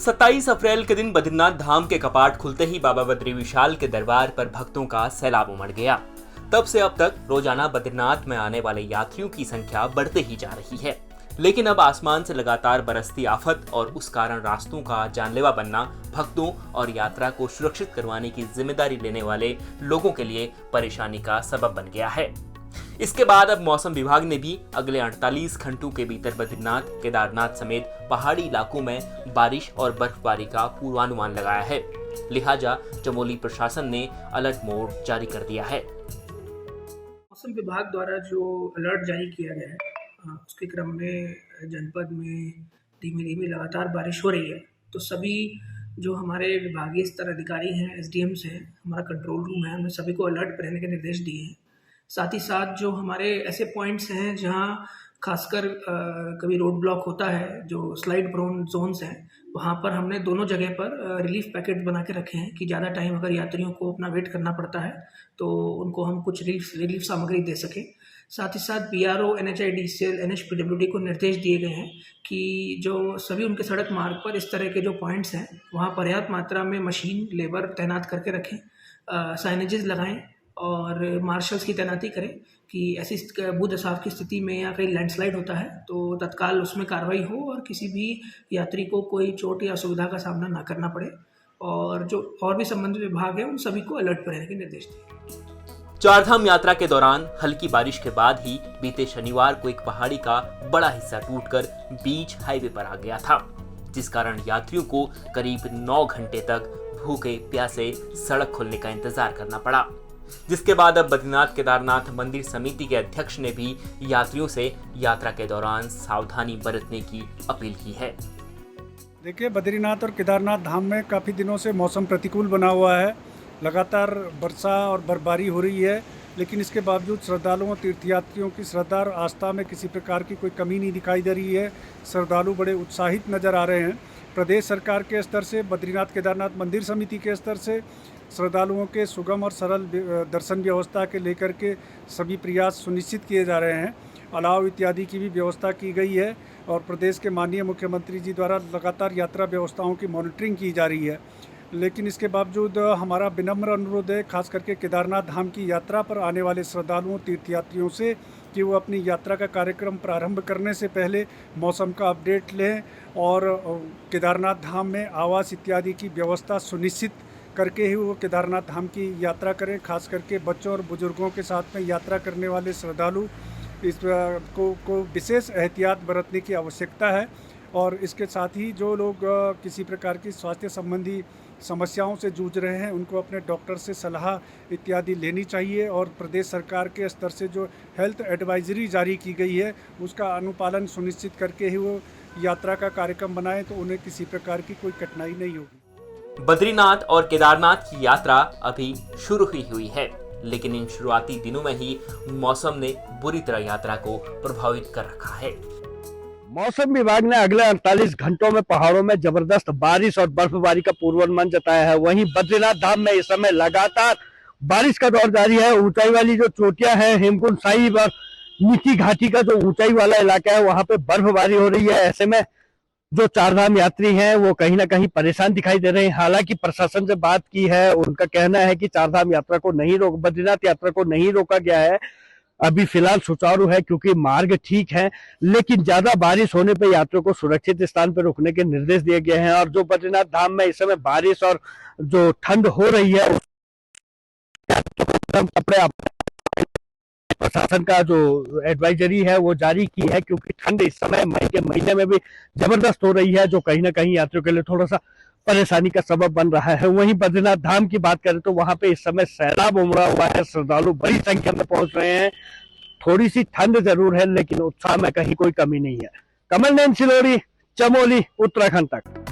27 अप्रैल के दिन बद्रीनाथ धाम के कपाट खुलते ही बाबा बद्री विशाल के दरबार पर भक्तों का सैलाब उमड़ गया। तब से अब तक रोजाना बद्रीनाथ में आने वाले यात्रियों की संख्या बढ़ते ही जा रही है। लेकिन अब आसमान से लगातार बरसती आफत और उस कारण रास्तों का जानलेवा बनना भक्तों और यात्रा को सुरक्षित करवाने की जिम्मेदारी लेने वाले लोगों के लिए परेशानी का सबब बन गया है। इसके बाद अब मौसम विभाग ने भी अगले 48 घंटों के भीतर बद्रीनाथ, केदारनाथ समेत पहाड़ी इलाकों में बारिश और बर्फबारी का पूर्वानुमान लगाया है। लिहाजा चमोली प्रशासन ने अलर्ट मोड जारी कर दिया है। मौसम विभाग द्वारा जो अलर्ट जारी किया गया है उसके क्रम में जनपद में धीमे धीमे लगातार बारिश हो रही है। तो सभी जो हमारे विभागीय स्तर अधिकारी हैं, एसडीएम्स हैं, हमारा कंट्रोल रूम है, हमने सभी को अलर्ट पर रहने के निर्देश दिए हैं। साथ ही साथ जो हमारे ऐसे पॉइंट्स हैं जहां खासकर कभी रोड ब्लॉक होता है, जो स्लाइड प्रोन जोन्स हैं, वहां पर हमने दोनों जगह पर रिलीफ पैकेट बना के रखे हैं कि ज़्यादा टाइम अगर यात्रियों को अपना वेट करना पड़ता है तो उनको हम कुछ रिलीफ सामग्री दे सकें। साथ ही साथ बीआरओ, एनएचआईडीसीएल, एनएचपीडब्ल्यूडी को निर्देश दिए गए हैं कि जो सभी उनके सड़क मार्ग पर इस तरह के जो पॉइंट्स हैं वहाँ पर्याप्त मात्रा में मशीन, लेबर तैनात करके रखें, साइनेजेस लगाएं और मार्शल्स की तैनाती करें कि ऐसी भूदसाव की स्थिति में या कहीं लैंडस्लाइड होता है तो तत्काल उसमें कार्रवाई हो और किसी भी यात्री को कोई चोट या असुविधा का सामना ना करना पड़े। और जो और भी संबंधित विभाग है उन सभी को अलर्ट पर रहने के निर्देश दिए। चारधाम यात्रा के दौरान हल्की बारिश के बाद ही बीते शनिवार को एक पहाड़ी का बड़ा हिस्सा टूटकर बीच हाईवे पर आ गया था, जिस कारण यात्रियों को करीब 9 घंटे तक भूखे प्यासे सड़क खुलने का इंतजार करना पड़ा। जिसके बाद अब बद्रीनाथ केदारनाथ मंदिर समिति के अध्यक्ष ने भी यात्रियों से यात्रा के दौरान सावधानी बरतने की अपील की है। देखिए, बद्रीनाथ और केदारनाथ धाम में काफ़ी दिनों से मौसम प्रतिकूल बना हुआ है। लगातार वर्षा और बर्फबारी हो रही है, लेकिन इसके बावजूद श्रद्धालुओं, तीर्थयात्रियों की श्रद्धा और आस्था में किसी प्रकार की कोई कमी नहीं दिखाई दे रही है। श्रद्धालु बड़े उत्साहित नज़र आ रहे हैं। प्रदेश सरकार के स्तर से, बद्रीनाथ केदारनाथ मंदिर समिति के स्तर से श्रद्धालुओं के सुगम और सरल दर्शन व्यवस्था के लेकर के सभी प्रयास सुनिश्चित किए जा रहे हैं। अलाव इत्यादि की भी व्यवस्था की गई है और प्रदेश के माननीय मुख्यमंत्री जी द्वारा लगातार यात्रा व्यवस्थाओं की मॉनिटरिंग की जा रही है। लेकिन इसके बावजूद हमारा विनम्र अनुरोध है, खास करके केदारनाथ धाम की यात्रा पर आने वाले श्रद्धालुओं, तीर्थयात्रियों से कि वो अपनी यात्रा का कार्यक्रम प्रारंभ करने से पहले मौसम का अपडेट लें और केदारनाथ धाम में आवास इत्यादि की व्यवस्था सुनिश्चित करके ही वो केदारनाथ धाम की यात्रा करें। खास करके बच्चों और बुजुर्गों के साथ में यात्रा करने वाले श्रद्धालु इस को विशेष एहतियात बरतने की आवश्यकता है। और इसके साथ ही जो लोग किसी प्रकार की स्वास्थ्य संबंधी समस्याओं से जूझ रहे हैं उनको अपने डॉक्टर से सलाह इत्यादि लेनी चाहिए और प्रदेश सरकार के स्तर से जो हेल्थ एडवाइजरी जारी की गई है उसका अनुपालन सुनिश्चित करके ही वो यात्रा का कार्यक्रम बनाएं तो उन्हें किसी प्रकार की कोई कठिनाई नहीं होगी। बद्रीनाथ और केदारनाथ की यात्रा अभी शुरू ही हुई है, लेकिन इन शुरुआती दिनों में ही मौसम ने बुरी तरह यात्रा को प्रभावित कर रखा है। मौसम विभाग ने अगले 48 घंटों में पहाड़ों में जबरदस्त बारिश और बर्फबारी का पूर्वानुमान जताया है। वहीं बद्रीनाथ धाम में इस समय लगातार बारिश का दौर जारी है। ऊंचाई वाली जो चोटियां हैं, हेमकुंड साहिब और नीची घाटी का जो ऊंचाई वाला इलाका है, वहां पे बर्फबारी हो रही है। ऐसे में जो चारधाम यात्री हैं वो कहीं ना कहीं परेशान दिखाई दे रहे हैं। हालांकि प्रशासन से बात की है, उनका कहना है कि चारधाम यात्रा को बद्रीनाथ यात्रा को नहीं रोका गया है, अभी फिलहाल सुचारू है क्योंकि मार्ग ठीक है। लेकिन ज्यादा बारिश होने पर यात्रियों को सुरक्षित स्थान पर रुकने के निर्देश दिए गए हैं। और जो बद्रीनाथ धाम में इस समय बारिश और जो ठंड हो रही है, कपड़े प्रशासन का जो एडवाइजरी है वो जारी की है, क्योंकि ठंड इस समय मई के महीने में भी जबरदस्त हो रही है, जो कहीं ना कहीं यात्रियों के लिए थोड़ा सा परेशानी का सबब बन रहा है। वहीं बद्रीनाथ धाम की बात करें तो वहां पे इस समय सैलाब उमड़ा हुआ है, श्रद्धालु बड़ी संख्या में पहुंच रहे हैं। थोड़ी सी ठंड जरूर है लेकिन उत्साह में कहीं कोई कमी नहीं है। कमल नैन सिलोरी, चमोली, उत्तराखंड तक।